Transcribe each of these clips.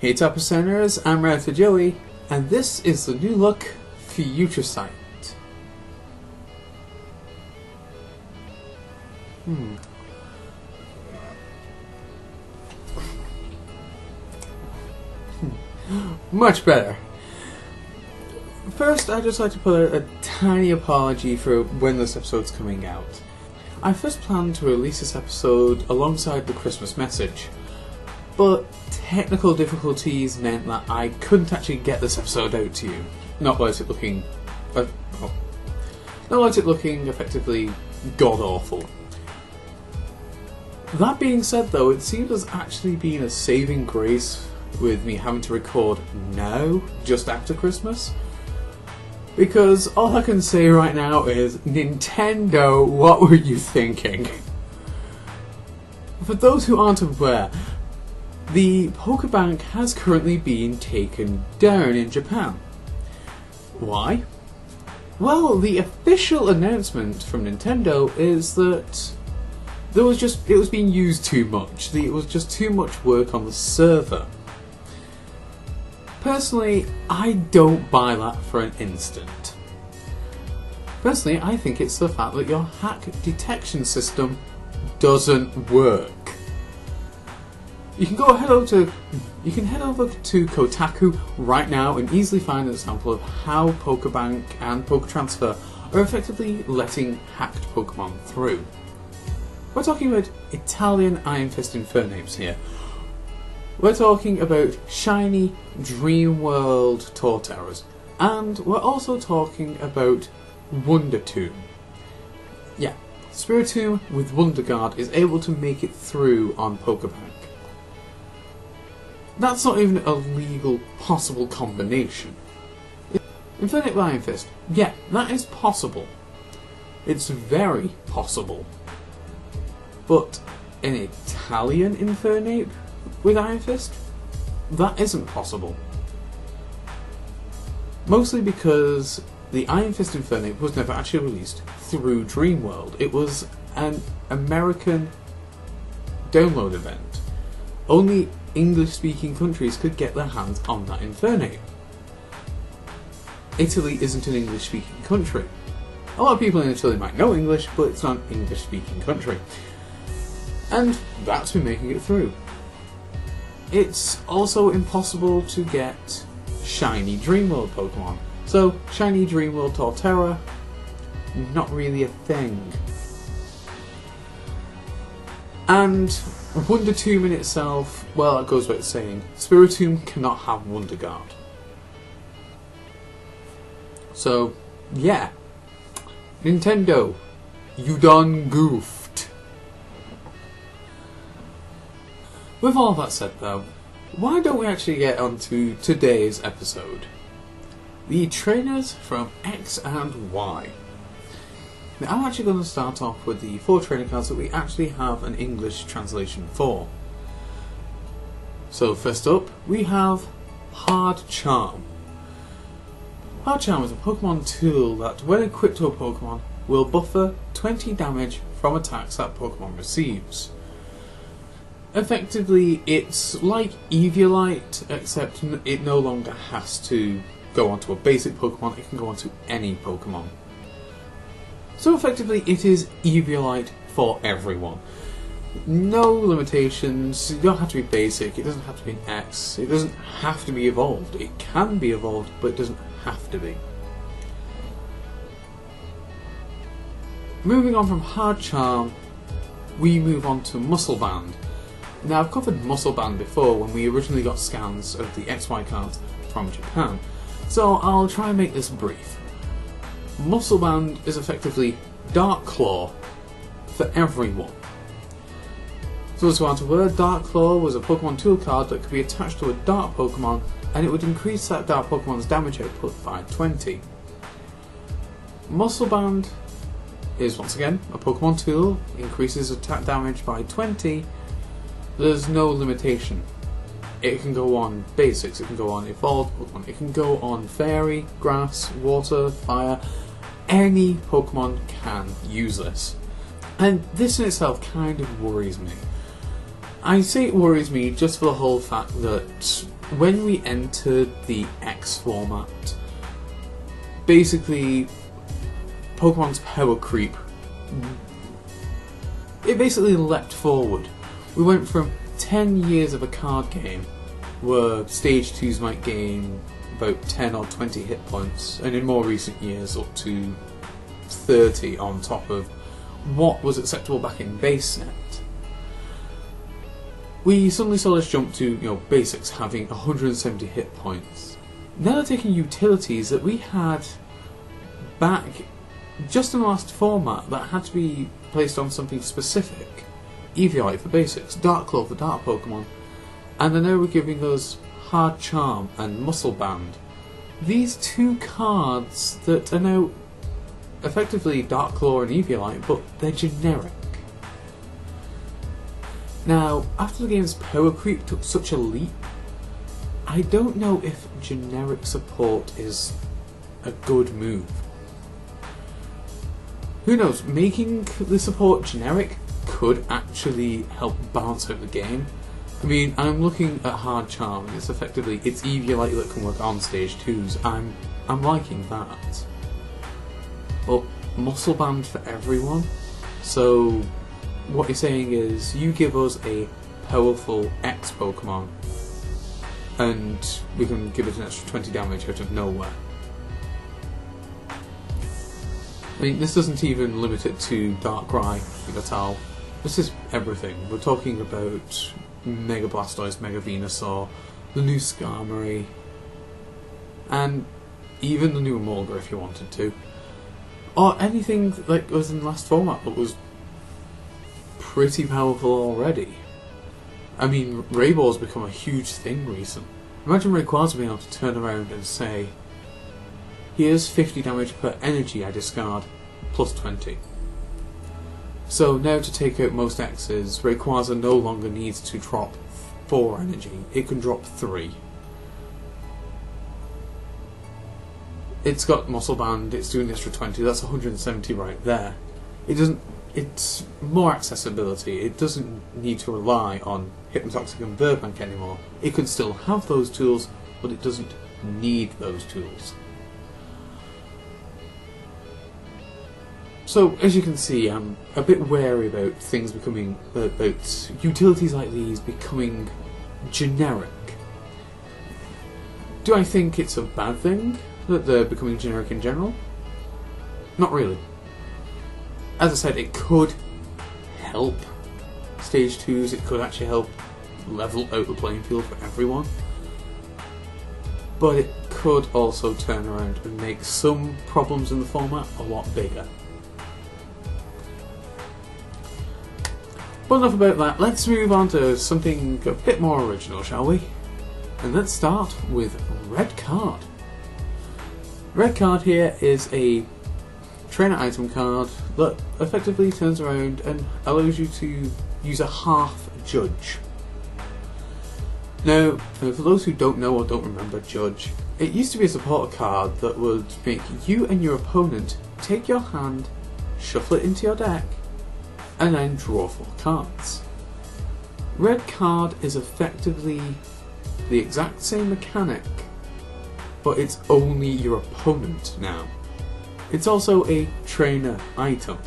Hey Top Percenters, I'm Router Joey, and this is the new look FutureSight. Much better. First, I'd just like to put out a tiny apology for when this episode's coming out. I first planned to release this episode alongside the Christmas message, but technical difficulties meant that I couldn't actually get this episode out to you. Not without it looking effectively god-awful. That being said though, it seems there's actually been a saving grace with me having to record now, just after Christmas. Because all I can say right now is, Nintendo, what were you thinking? For those who aren't aware, the Pokebank has currently been taken down in Japan. Why? Well, the official announcement from Nintendo is that it was being used too much. It was just too much work on the server. Personally, I don't buy that for an instant. Personally, I think it's the fact that your hack detection system doesn't work. You can head over to Kotaku right now and easily find an example of how Pokebank and Poketransfer are effectively letting hacked Pokemon through. We're talking about Italian Iron Fist Infernapes here. We're talking about shiny Dreamworld Torterras, and we're also talking about Wondertomb. Yeah, Spiritomb with Wonder Guard is able to make it through on Pokebank. That's not even a legal possible combination. Infernape Iron Fist, yeah, that is possible. It's very possible. But an Italian Infernape with Iron Fist? That isn't possible. Mostly because the Iron Fist Infernape was never actually released through Dreamworld. It was an American download event. Only English-speaking countries could get their hands on that Infernape. Italy isn't an English-speaking country. A lot of people in Italy might know English, but it's not an English-speaking country. And that's been making it through. It's also impossible to get shiny Dreamworld Pokemon. So, shiny Dreamworld Torterra, not really a thing. And Wondertomb in itself, well, it goes without saying, Spiritomb cannot have Wonder Guard. So, yeah. Nintendo, you done goofed. With all that said though, why don't we actually get on to today's episode? The trainers from X and Y. Now, I'm actually going to start off with the 4 trainer cards that we actually have an English translation for. So first up, we have Hard Charm. Hard Charm is a Pokemon tool that, when equipped to a Pokemon, will buffer 20 damage from attacks that Pokemon receives. Effectively, it's like Eviolite, except it no longer has to go onto a basic Pokemon, it can go onto any Pokemon. So effectively, it is Eviolite for everyone. No limitations, you don't have to be basic, it doesn't have to be an X, it doesn't have to be evolved. It can be evolved, but it doesn't have to be. Moving on from Hard Charm, we move on to Muscle Band. Now, I've covered Muscle Band before when we originally got scans of the XY cards from Japan, so I'll try and make this brief. Muscle Band is effectively Dark Claw for everyone. So as well, Dark Claw was a Pokemon tool card that could be attached to a Dark Pokemon, and it would increase that Dark Pokemon's damage output by 20. Muscle Band is once again a Pokemon tool, increases attack damage by 20. There's no limitation. It can go on basics, it can go on evolved Pokemon, it can go on fairy, grass, water, fire. Any Pokemon can use this. And this in itself kind of worries me. I say it worries me just for the whole fact that when we entered the X format, basically Pokemon's power creep, it basically leapt forward. We went from 10 years of a card game where Stage 2s might gain about 10 or 20 hit points, and in more recent years up to 30 on top of what was acceptable back in base set. We suddenly saw this jump to, basics having 170 hit points. Now they're taking utilities that we had back just in the last format that had to be placed on something specific. Eviolite for basics, Dark Claw for dark Pokemon, and they're now giving us Hard Charm and Muscle Band. These two cards that are now effectively Dark Claw and Eviolite, but they're generic. Now, after the game's power creep took such a leap, I don't know if generic support is a good move. Who knows, making the support generic could actually help balance out the game. I mean, I'm looking at Hard Charm, it's Eviolite that can work on Stage 2s, I'm liking that. But Muscle Band for everyone? So what you're saying is, you give us a powerful X Pokemon, and we can give it an extra 20 damage out of nowhere. I mean, this doesn't even limit it to Darkrai, Vital. This is everything. We're talking about Mega Blastoise, Mega Venusaur, the new Skarmory, and even the new Emolga if you wanted to. Or anything like was in the last format that was pretty powerful already. I mean, Rayball's become a huge thing recently. Imagine Rayquaza being able to turn around and say, here's 50 damage per energy I discard, plus 20. So now to take out most X's, Rayquaza no longer needs to drop 4 energy, it can drop 3. It's got Muscle Band, it's doing an extra 20, that's 170 right there. It's more accessibility, it doesn't need to rely on Hypnotoxic and Burbank anymore. It can still have those tools, but it doesn't need those tools. So, as you can see, I'm a bit wary about things becoming, about utilities like these becoming generic. Do I think it's a bad thing that they're becoming generic in general? Not really. As I said, it could help Stage 2s, it could actually help level out the playing field for everyone. But it could also turn around and make some problems in the format a lot bigger. But enough about that, let's move on to something a bit more original, shall we? And let's start with Red Card. Red Card here is a trainer item card that effectively turns around and allows you to use a half Judge. Now, for those who don't know or don't remember Judge, it used to be a supporter card that would make you and your opponent take your hand, shuffle it into your deck, and then draw 4 cards. Red Card is effectively the exact same mechanic, but it's only your opponent now. It's also a trainer item,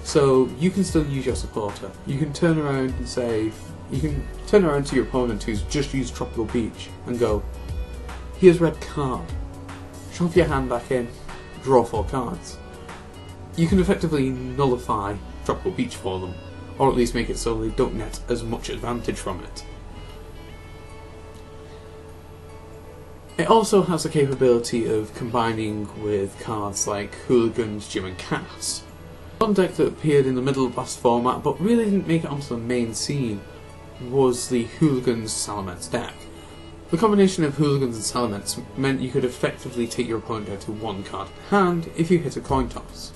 so you can still use your supporter. You can turn around and say, you can turn around to your opponent who's just used Tropical Beach and go, here's Red Card, shove your hand back in, draw 4 cards. You can effectively nullify Tropical Beach for them, or at least make it so they don't net as much advantage from it. It also has the capability of combining with cards like Hooligans, Gym and Cass. One deck that appeared in the middle of last format but really didn't make it onto the main scene was the Hooligans Salamence deck. The combination of Hooligans and Salamence meant you could effectively take your opponent down to 1 card in hand if you hit a coin toss.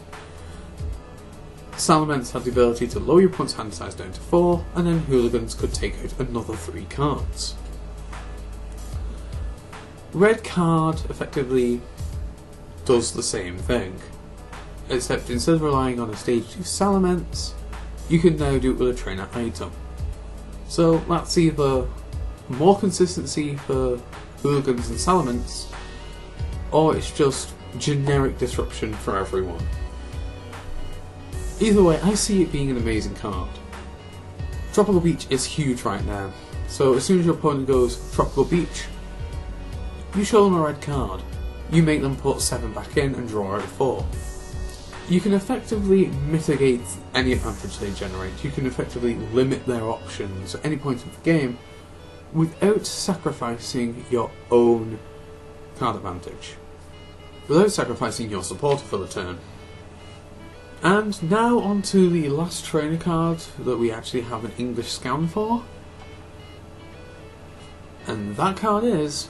Salamence had the ability to lower your opponent's hand size down to 4, and then Hooligans could take out another 3 cards. Red Card effectively does the same thing, except instead of relying on a Stage 2 Salamence, you can now do it with a trainer item. So that's either more consistency for hooligans and salamence, or it's just generic disruption for everyone. Either way, I see it being an amazing card. Tropical Beach is huge right now, so as soon as your opponent goes Tropical Beach, you show them a red card. You make them put 7 back in and draw out 4. You can effectively mitigate any advantage they generate. You can effectively limit their options at any point of the game without sacrificing your own card advantage, without sacrificing your supporter for the turn. And now on to the last trainer card that we actually have an English scan for, and that card is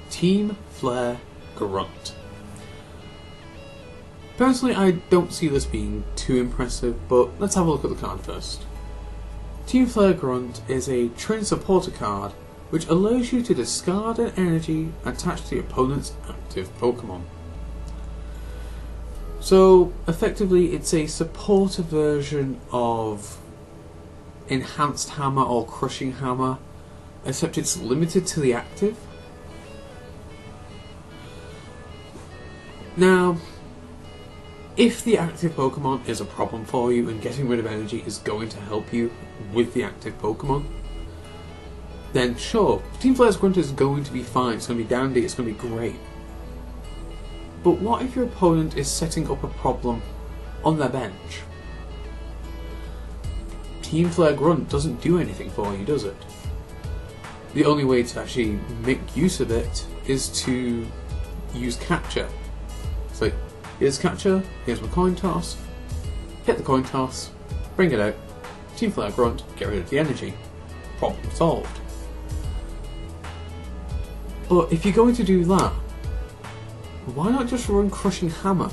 Team Flare Grunt. Personally, I don't see this being too impressive, but let's have a look at the card first. Team Flare Grunt is a train supporter card which allows you to discard an energy attached to your opponent's active Pokemon. So effectively it's a supporter version of Enhanced Hammer or Crushing Hammer, except it's limited to the active. Now, if the active Pokemon is a problem for you and getting rid of energy is going to help you with the active Pokemon, then sure, Team Flare's Grunt is going to be fine, it's going to be dandy, it's going to be great. But what if your opponent is setting up a problem on their bench? Team Flare Grunt doesn't do anything for you, does it? The only way to actually make use of it is to use Capture. It's like, here's Capture, here's my coin toss, hit the coin toss, bring it out, Team Flare Grunt, get rid of the energy. Problem solved. But if you're going to do that, why not just run Crushing Hammer?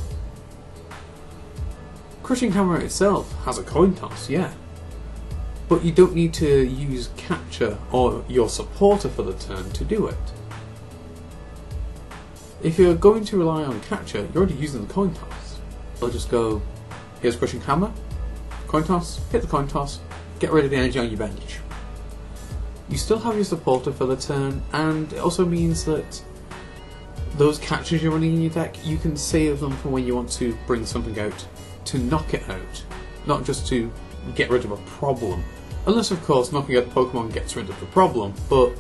Crushing Hammer itself has a coin toss, yeah. But you don't need to use Capture or your supporter for the turn to do it. If you're going to rely on Capture, you're already using the coin toss. They'll just go, here's Crushing Hammer, coin toss, hit the coin toss, get rid of the energy on your bench. You still have your supporter for the turn, and it also means that those catches you're running in your deck, you can save them for when you want to bring something out to knock it out, not just to get rid of a problem. Unless, of course, knocking out the Pokemon gets rid of the problem, but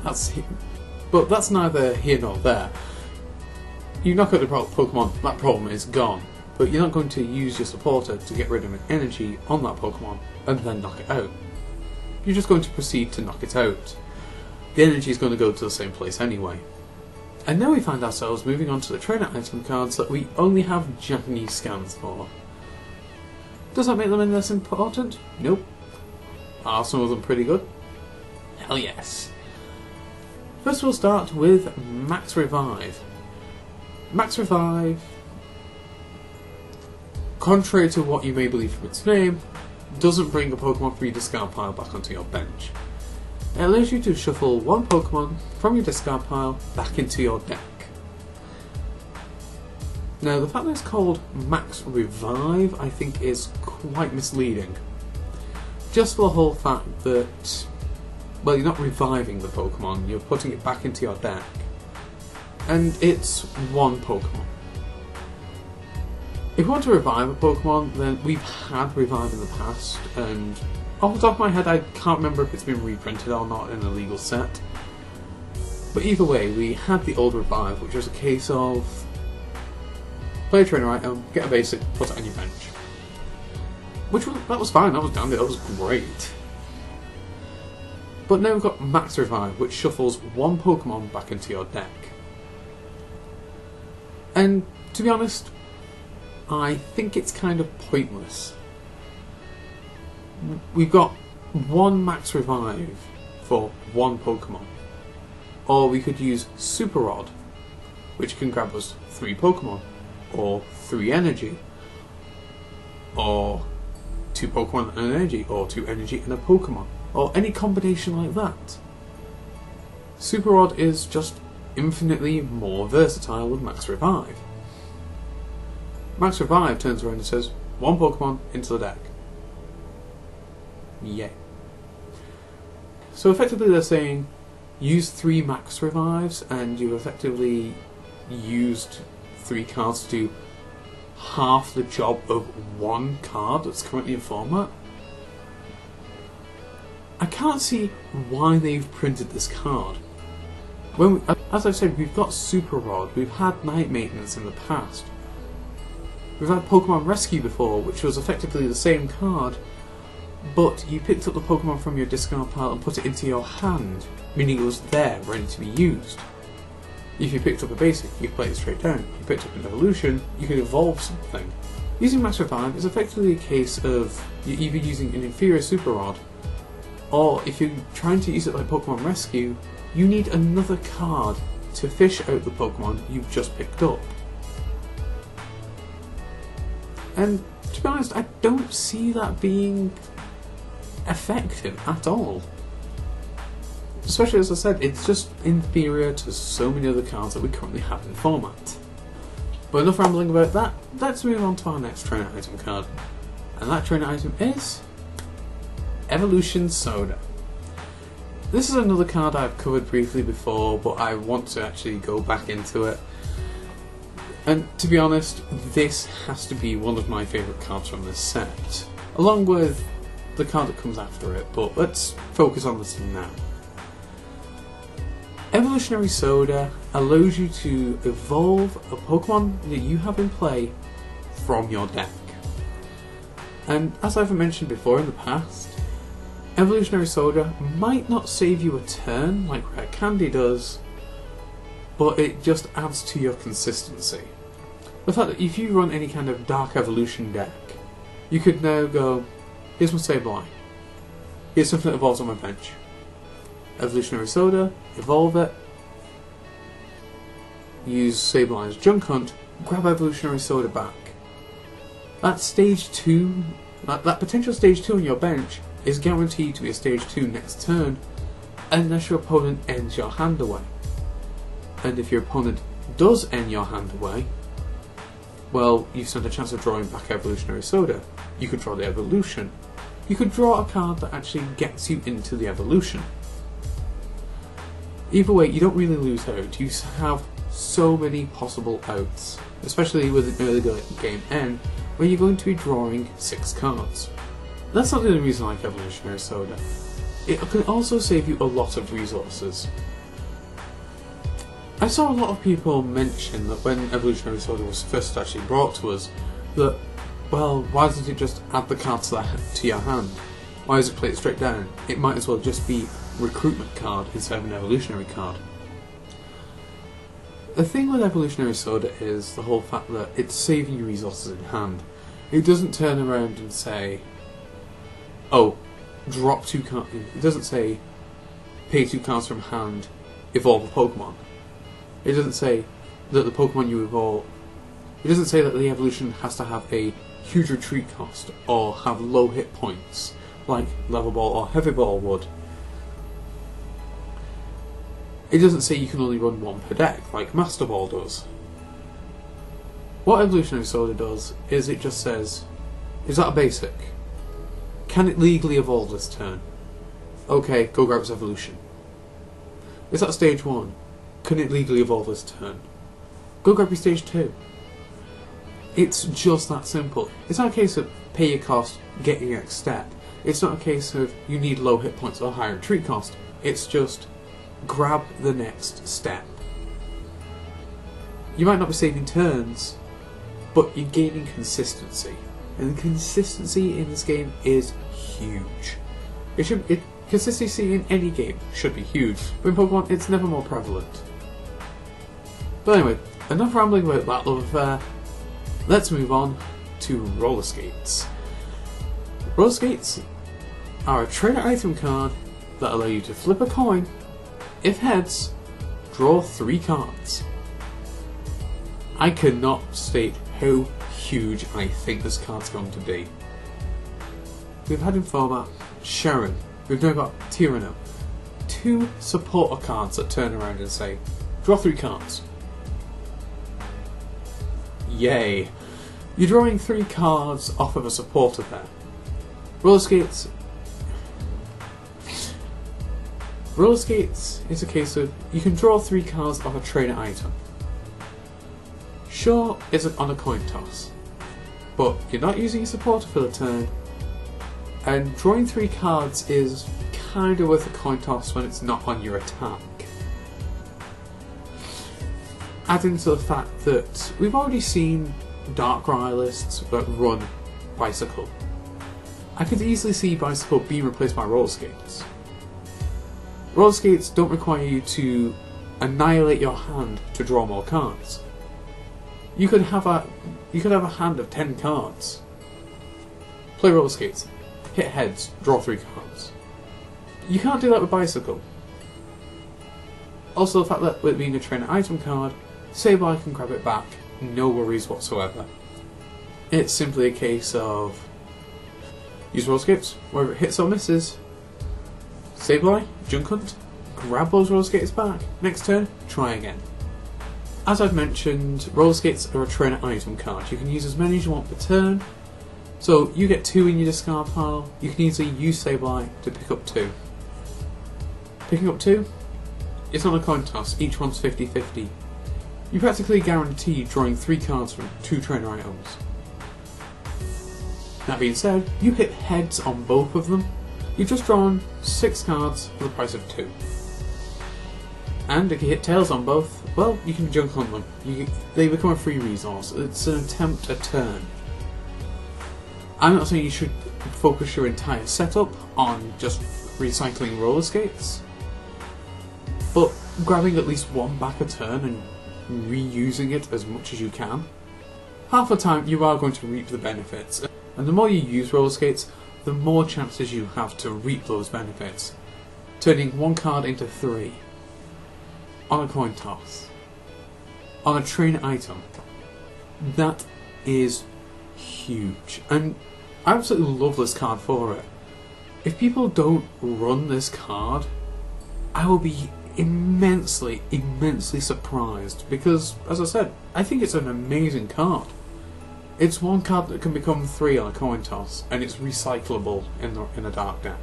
that's neither here nor there. You knock out the Pokemon, that problem is gone, but you're not going to use your supporter to get rid of an energy on that Pokemon and then knock it out. You're just going to proceed to knock it out. The energy is going to go to the same place anyway. And now we find ourselves moving on to the trainer item cards that we only have Japanese scans for. Does that make them any less important? Nope. Are some of them pretty good? Hell yes. First we'll start with Max Revive. Max Revive, contrary to what you may believe from its name, doesn't bring a Pokemon from your discard pile back onto your bench. It allows you to shuffle one Pokemon from your discard pile back into your deck. Now, the fact that it's called Max Revive, I think, is quite misleading. Just for the whole fact that, well, you're not reviving the Pokemon, you're putting it back into your deck. And it's one Pokemon. If you want to revive a Pokemon, then we've had Revive in the past, and off the top of my head I can't remember if it's been reprinted or not in a legal set. But either way, we had the old Revive, which was a case of play a trainer item, get a basic, put it on your bench. That was fine, that was dandy, that was great. But now we've got Max Revive, which shuffles one Pokemon back into your deck. And to be honest, I think it's kind of pointless. We've got one Max Revive for one Pokemon. Or we could use Super Rod, which can grab us 3 Pokemon, or 3 energy, or 2 Pokemon and an energy, or 2 energy and a Pokemon, or any combination like that. Super Rod is just infinitely more versatile with Max Revive. Max Revive turns around and says, one Pokemon into the deck. Yay. So effectively they're saying use 3 max revives and you've effectively used 3 cards to do half the job of 1 card that's currently in format. I can't see why they've printed this card. As I've said, we've got Super Rod, we've had Night Maintenance in the past. We've had Pokemon Rescue before, which was effectively the same card, but you picked up the Pokemon from your discard pile and put it into your hand, meaning it was there, ready to be used. If you picked up a basic, you could play it straight down. If you picked up an evolution, you could evolve something. Using Max Revive is effectively a case of you either using an inferior Super Rod, or if you're trying to use it like Pokemon Rescue, you need another card to fish out the Pokemon you've just picked up. And to be honest, I don't see that being effective at all. Especially, as I said, it's just inferior to so many other cards that we currently have in format. But enough rambling about that, let's move on to our next trainer item card. And that trainer item is Evolution Soda. This is another card I've covered briefly before, but I want to actually go back into it. And to be honest, this has to be one of my favourite cards from this set, along with the card that comes after it, but let's focus on this one now. Evolutionary Soda allows you to evolve a Pokemon that you have in play from your deck. And as I've mentioned before in the past, Evolutionary Soda might not save you a turn like Rare Candy does, but it just adds to your consistency. The fact that if you run any kind of Dark Evolution deck, you could now go, here's my Sableye, here's something that evolves on my bench. Evolutionary Soda, evolve it, use Sableye's Junk Hunt, grab Evolutionary Soda back. That stage 2, that potential stage 2 on your bench is guaranteed to be a stage 2 next turn, unless your opponent ends your hand away. And if your opponent does end your hand away, well, you stand a chance of drawing back Evolutionary Soda. You could draw the evolution. You could draw a card that actually gets you into the evolution. Either way, you don't really lose out. You have so many possible outs, especially with an early game end, where you're going to be drawing 6 cards. That's not the only reason I like Evolutionary Soda. It can also save you a lot of resources. I saw a lot of people mention that when Evolutionary Soda was first actually brought to us, that, well, why doesn't it just add the card to your hand? Why does it play it straight down? It might as well just be a recruitment card instead of an evolutionary card. The thing with Evolutionary Soda is the whole fact that it's saving you resources in hand. It doesn't turn around and say, oh, drop 2 cards. It doesn't say, pay 2 cards from hand, evolve a Pokemon. It doesn't say that the Pokemon you evolve. It doesn't say that the evolution has to have a huge retreat cost or have low hit points like Level Ball or Heavy Ball would. It doesn't say you can only run 1 per deck like Master Ball does. What Evolutionary Soda does is it just says, is that a basic? Can it legally evolve this turn? Okay, go grab its evolution. Is that stage 1? Can it legally evolve this turn? Go grab your stage 2. It's just that simple. It's not a case of pay your cost, get your next step. It's not a case of you need low hit points or high retreat cost. It's just grab the next step. You might not be saving turns, but you're gaining consistency. And consistency in this game is huge. Consistency in any game should be huge, but in Pokemon it's never more prevalent. But anyway, enough rambling about that love affair. Let's move on to Roller Skates. Roller Skates are a trainer item card that allow you to flip a coin. If heads, draw 3 cards. I cannot state how huge I think this card's going to be. We've had in format Sharon, we've now got Tyranno. 2 supporter cards that turn around and say, draw 3 cards. Yay! You're drawing 3 cards off of a supporter there. Roller Skates, Roller skates is a case of you can draw 3 cards off a trainer item. Sure, it's on a coin toss, but you're not using your supporter for the turn, and drawing 3 cards is kind of worth a coin toss when it's not on your attack. Adding to the fact that we've already seen Darkrai lists that run Bicycle. I could easily see Bicycle being replaced by roller skates. Roller skates don't require you to annihilate your hand to draw more cards. You could have a hand of 10 cards. Play roller skates, hit heads, draw 3 cards. You can't do that with Bicycle. Also, the fact that with being a trainer item card, Sableye can grab it back, no worries whatsoever. It's simply a case of use roller skates, whether it hits or misses. Sableye, Junk Hunt, grab those roller skates back. Next turn, try again. As I've mentioned, roller skates are a trainer item card. You can use as many as you want per turn. So you get 2 in your discard pile. You can easily use Sableye to pick up 2. Picking up 2, it's not a coin toss. Each one's 50-50. You practically guarantee drawing 3 cards from 2 trainer items. That being said, you hit heads on both of them. You've just drawn 6 cards for the price of 2. And if you hit tails on both, well, you can junk on them. They become a free resource. It's an attempt a turn. I'm not saying you should focus your entire setup on just recycling roller skates, but grabbing at least 1 back a turn and reusing it as much as you can. Half the time you are going to reap the benefits, and the more you use roller skates, the more chances you have to reap those benefits. Turning 1 card into 3 on a coin toss, on a trainer item, that is huge, and I absolutely love this card for it. If people don't run this card, I will be immensely surprised, because, as I said, I think it's an amazing card. It's 1 card that can become 3 on a coin toss, and it's recyclable in a dark deck.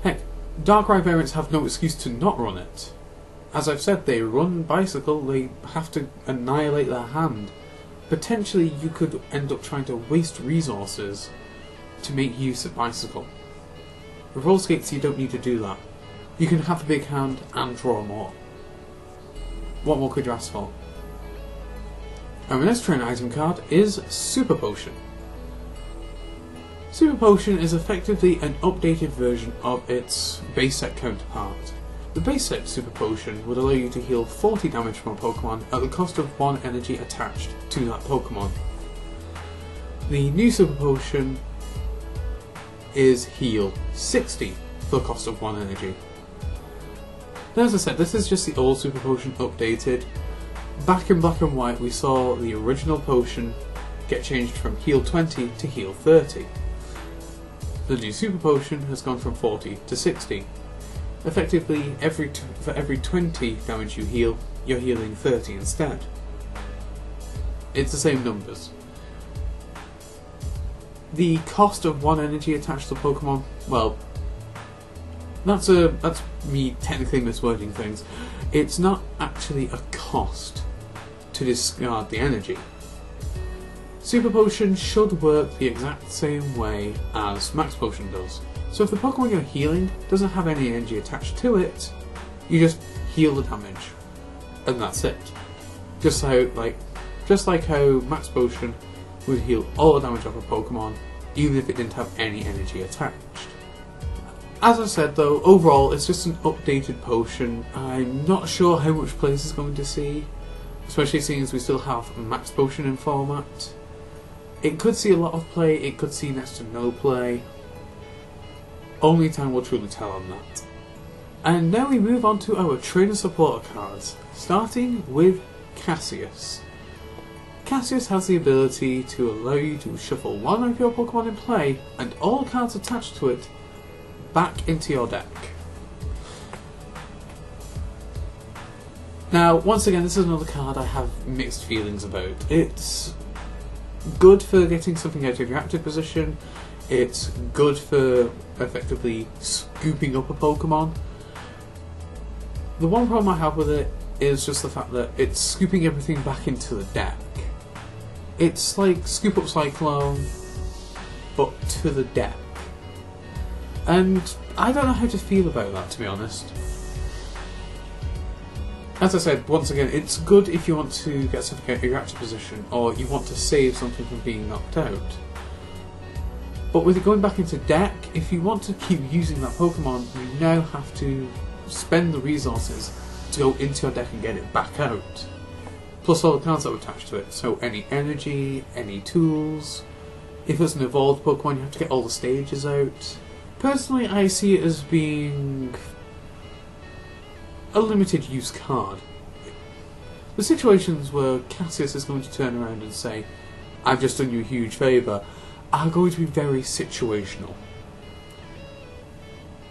Heck, Darkrai variants have no excuse to not run it. As I've said, they run Bicycle, they have to annihilate their hand. Potentially you could end up trying to waste resources to make use of Bicycle. With roller skates you don't need to do that. You can have a big hand and draw more. What more could you ask for? And the next trainer item card is Super Potion. Super Potion is effectively an updated version of its base set counterpart. The base set Super Potion would allow you to heal 40 damage from a Pokemon at the cost of 1 energy attached to that Pokemon. The new Super Potion is heal 60 for the cost of 1 energy. Now, as I said, this is just the old Super Potion updated. Back in Black and White we saw the original potion get changed from heal 20 to heal 30. The new Super Potion has gone from 40 to 60. Effectively, for every 20 damage you heal, you're healing 30 instead. It's the same numbers. The cost of 1 energy attached to Pokemon, well, that's me technically miswording things. It's not actually a cost to discard the energy. Super Potion should work the exact same way as Max Potion does. So if the Pokemon you're healing doesn't have any energy attached to it, you just heal the damage, and that's it. Just like how Max Potion would heal all the damage off a Pokemon, even if it didn't have any energy attached. As I said though, overall it's just an updated potion. I'm not sure how much play this is going to see, especially seeing as we still have Max Potion in format. It could see a lot of play, it could see next to no play. Only time will truly tell on that. And now we move on to our trainer supporter cards, starting with Cassius. Cassius has the ability to allow you to shuffle 1 of your Pokemon in play and all cards attached to it back into your deck. Now, once again, this is another card I have mixed feelings about. It's good for getting something out of your active position, it's good for effectively scooping up a Pokemon, The one problem I have with it is just the fact that it's scooping everything back into the deck. It's like Scoop Up Cyclone, but to the deck. And I don't know how to feel about that, to be honest. As I said, once again, it's good if you want to get something out of your active position, or you want to save something from being knocked out. But with it going back into deck, if you want to keep using that Pokemon, you now have to spend the resources to go into your deck and get it back out. Plus all the cards that are attached to it, so any energy, any tools. If it's an evolved Pokemon, you have to get all the stages out. Personally, I see it as being a limited use card. The situations where Cassius is going to turn around and say, "I've just done you a huge favour," are going to be very situational.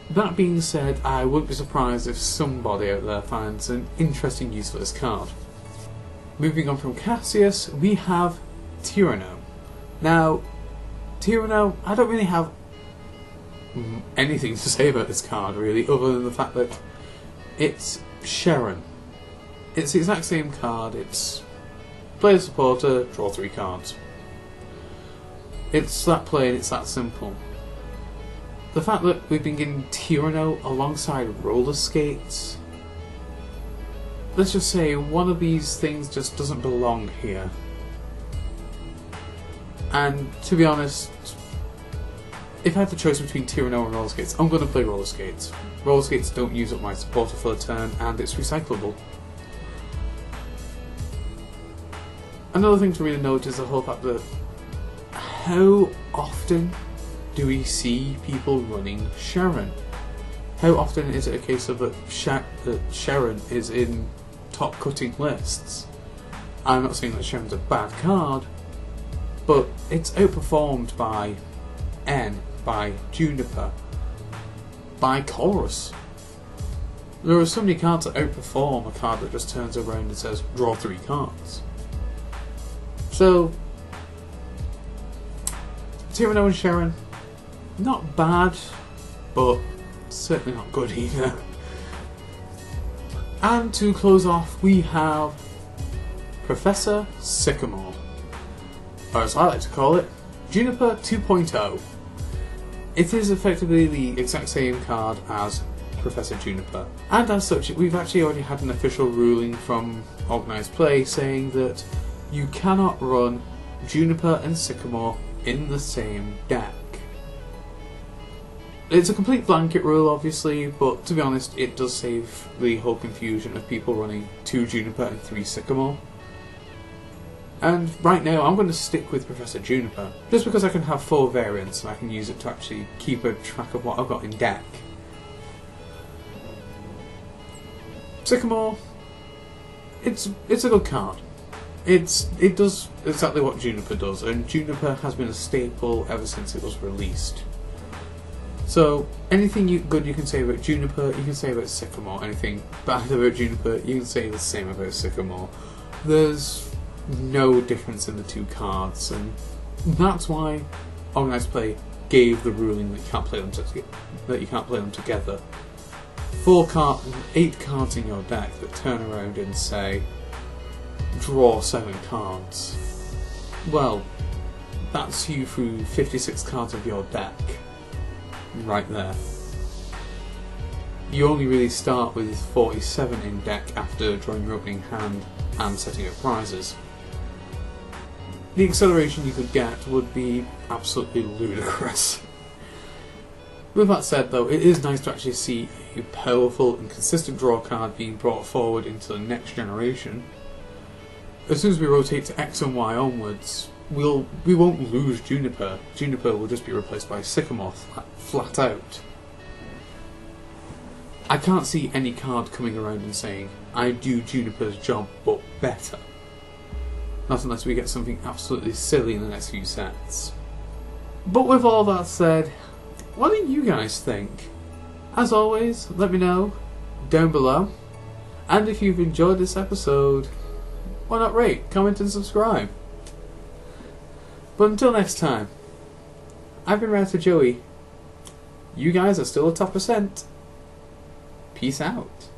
That being said, I wouldn't be surprised if somebody out there finds an interesting use for this card. Moving on from Cassius, we have Tyranno. Now, Tyranno, I don't really have anything to say about this card really, other than the fact that it's Sharon. It's the exact same card, it's player supporter, draw 3 cards. It's that plain, it's that simple. The fact that we've been getting Tyranno alongside roller skates, let's just say one of these things just doesn't belong here. And to be honest, if I had the choice between Tyranno and roller skates, I'm going to play roller skates. Roller skates don't use up my supporter for a turn, and it's recyclable. Another thing to really note is the whole fact that how often do we see people running Sharon? How often is it a case of that Sharon is in top cutting lists? I'm not saying that Sharon's a bad card, but it's outperformed by N, by Juniper, by Chorus. There are so many cards that outperform a card that just turns around and says, draw 3 cards. So, Tyranno and Sharon, not bad, but certainly not good either. And to close off, we have Professor Sycamore, or as I like to call it, Juniper 2.0. It is effectively the exact same card as Professor Juniper, and as such, we've actually already had an official ruling from Organised Play saying that you cannot run Juniper and Sycamore in the same deck. It's a complete blanket rule, obviously, but to be honest, it does save the whole confusion of people running 2 Juniper and 3 Sycamore. And right now, I'm going to stick with Professor Juniper, just because I can have 4 variants and I can use it to actually keep a track of what I've got in deck. Sycamore, it's a good card. It does exactly what Juniper does, and Juniper has been a staple ever since it was released. So, anything good you can say about Juniper, you can say about Sycamore. Anything bad about Juniper, you can say the same about Sycamore. There's no difference in the 2 cards, and that's why Organised Play gave the ruling that you can't play them together. 8 cards in your deck that turn around and say, draw 7 cards. Well, that's you through 56 cards of your deck. Right there. You only really start with 47 in deck after drawing your opening hand and setting up prizes. The acceleration you could get would be absolutely ludicrous. With that said though, it is nice to actually see a powerful and consistent draw card being brought forward into the next generation. As soon as we rotate to X and Y onwards, we won't lose Juniper. Juniper will just be replaced by Sycamore flat out. I can't see any card coming around and saying, I do Juniper's job but better. Not unless we get something absolutely silly in the next few sets. But with all that said, what do you guys think? As always, let me know down below. And if you've enjoyed this episode, why not rate, comment and subscribe? But until next time, I've been Router Joey. You guys are still a top percent. Peace out.